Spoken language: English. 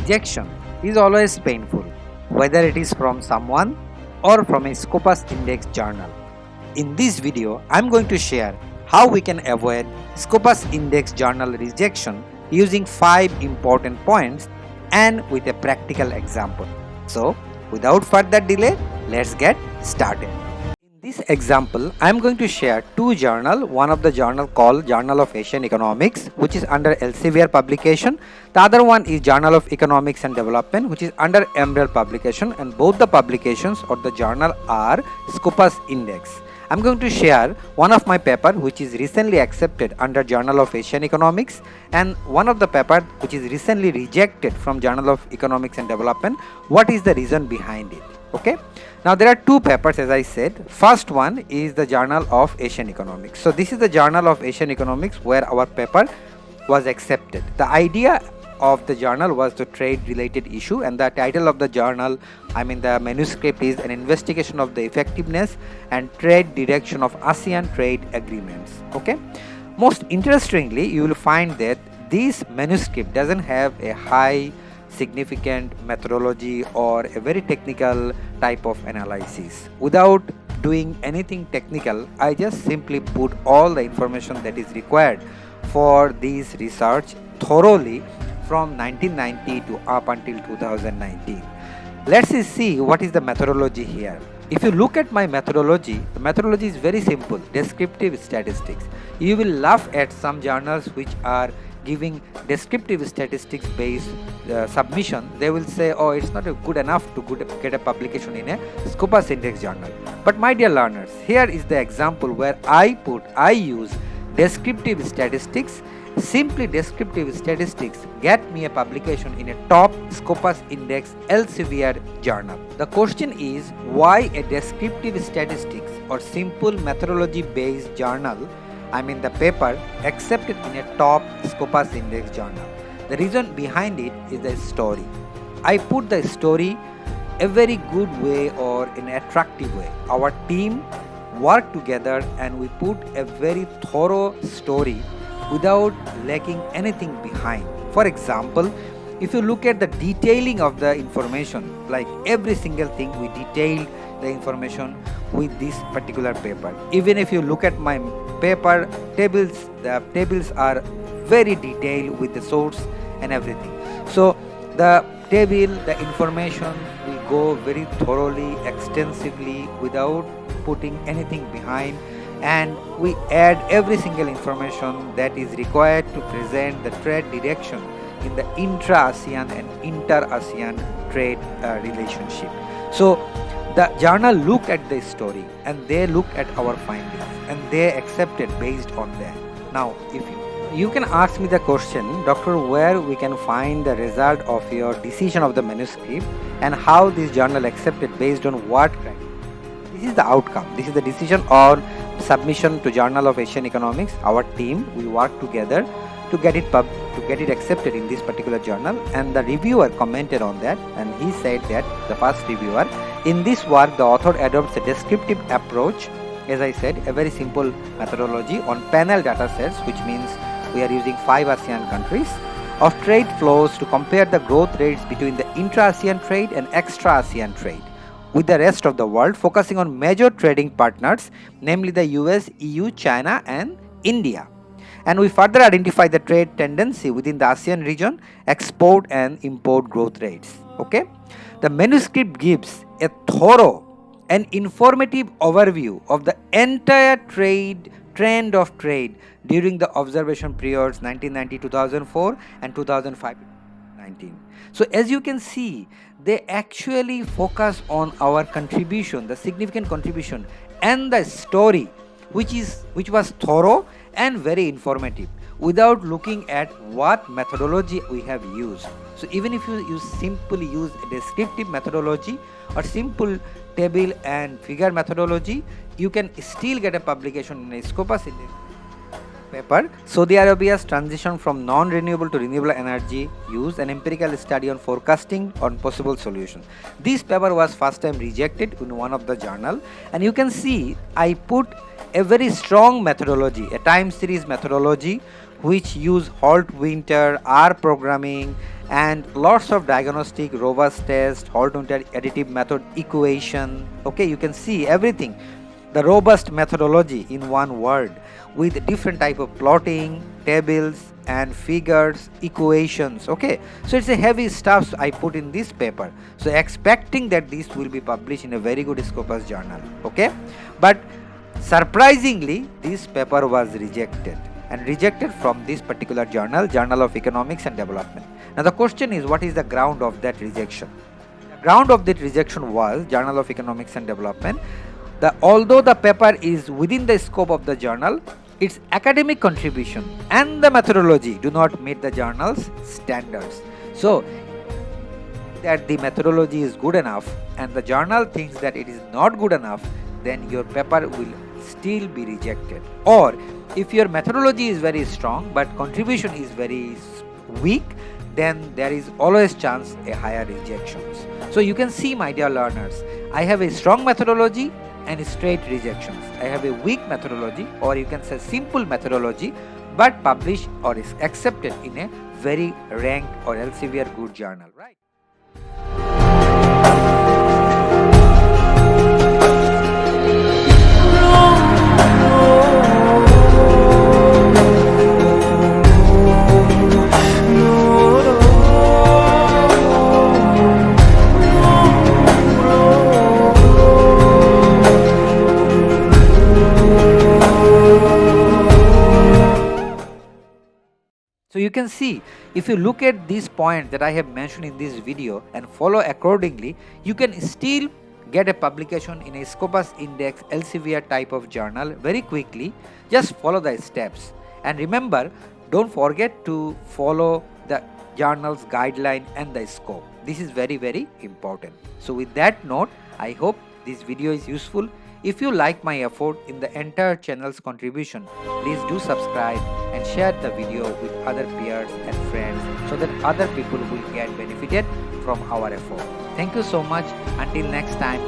Rejection is always painful, whether it is from someone or from a SCOPUS index journal. In this video, I am going to share how we can avoid SCOPUS index journal rejection using 5 important points and with a practical example. So, without further delay, let's get started. In this example, I am going to share two journals. One of the journal called Journal of Asian Economics, which is under Elsevier publication. The other one is Journal of Economics and Development, which is under Emerald publication, and both the publications or the journal are SCOPUS index. I am going to share one of my paper which is recently accepted under Journal of Asian Economics and one of the paper which is recently rejected from Journal of Economics and Development. What is the reason behind it? Okay. Now there are two papers, as I said. First one is the Journal of Asian Economics. So this is the Journal of Asian Economics where our paper was accepted. The idea of the journal was the trade related issue, and the title of the journal, the manuscript, is an investigation of the effectiveness and trade direction of ASEAN trade agreements. Okay. Most interestingly, you will find that this manuscript doesn't have a high significant methodology or a very technical type of analysis. Without doing anything technical, I just simply put all the information that is required for this research thoroughly from 1990 to up until 2019. Let's see what is the methodology here. If you look at my methodology, the methodology is very simple: descriptive statistics. You will laugh at some journals which are giving descriptive statistics based submission. They will say, oh, it's not good enough to get a publication in a SCOPUS index journal. But my dear learners, here is the example where I use descriptive statistics. Simply descriptive statistics get me a publication in a top SCOPUS index Elsevier journal. The question is, why a descriptive statistics or simple methodology based journal, the paper, accepted in a top SCOPUS index journal? The reason behind it is the story. I put the story a very good way or in an attractive way. Our team worked together and we put a very thorough story without lacking anything behind. For example, if you look at the detailing of the information, like every single thing, we detailed the information with this particular paper. Even if you look at my paper tables, the tables are very detailed with the source and everything. So the table, the information, we go very thoroughly, extensively, without putting anything behind, and we add every single information that is required to present the trade direction in the intra-ASEAN and inter-ASEAN trade relationship. So the journal looked at the story and they looked at our findings and they accepted based on that. Now, if you can ask me the question, Doctor, where we can find the result of your decision of the manuscript and how this journal accepted based on what criteria? This is the outcome. This is the decision on submission to Journal of Asian Economics. Our team, we work together to get it accepted in this particular journal, and the reviewer commented on that, and he said that, the first reviewer, in this work the author adopts a descriptive approach, as I said, a very simple methodology on panel data sets, which means we are using 5 ASEAN countries, of trade flows to compare the growth rates between the intra-ASEAN trade and extra-ASEAN trade with the rest of the world, focusing on major trading partners, namely the US, EU, China and India. And we further identify the trade tendency within the ASEAN region, export and import growth rates. Okay. The manuscript gives a thorough and informative overview of the entire trend of trade during the observation periods 1990-2004 and 2005-19. So as you can see, they actually focus on our contribution, the significant contribution, and the story, which was thorough and very informative, without looking at what methodology we have used. So even if you simply use a descriptive methodology or simple table and figure methodology, you can still get a publication in a SCOPUS index paper. Saudi Arabia's transition from non-renewable to renewable energy use, an empirical study on forecasting on possible solutions. This paper was first time rejected in one of the journal, and you can see I put a very strong methodology, a time series methodology which use halt winter, R programming and lots of diagnostic, robust test, Holt-Winter additive method equation. Okay, you can see everything, the robust methodology in one word, with different type of plotting, tables and figures, equations. Okay, so it's a heavy stuff I put in this paper, so expecting that this will be published in a very good Scopus journal. Okay, but surprisingly this paper was rejected, and rejected from this particular journal, Journal of Economics and Development. Now the question is, what is the ground of that rejection? The ground of that rejection was Journal of Economics and Development. Although the paper is within the scope of the journal, its academic contribution and the methodology do not meet the journal's standards. So that the methodology is good enough and the journal thinks that it is not good enough, then your paper will still be rejected. Or if your methodology is very strong but contribution is very weak, then there is always chance a higher rejections. So you can see, my dear learners, I have a strong methodology and straight rejections. I have a weak methodology, or you can say simple methodology, but published or is accepted in a very ranked or Elsevier good journal, right? So you can see, if you look at these points that I have mentioned in this video and follow accordingly, you can still get a publication in a Scopus Index Elsevier type of journal very quickly. Just follow the steps, and remember, don't forget to follow the journal's guideline and the scope. This is very, very important. So with that note, I hope this video is useful. If you like my effort in the entire channel's contribution, please do subscribe and share the video with other peers and friends so that other people will get benefited from our effort. Thank you so much. Until next time,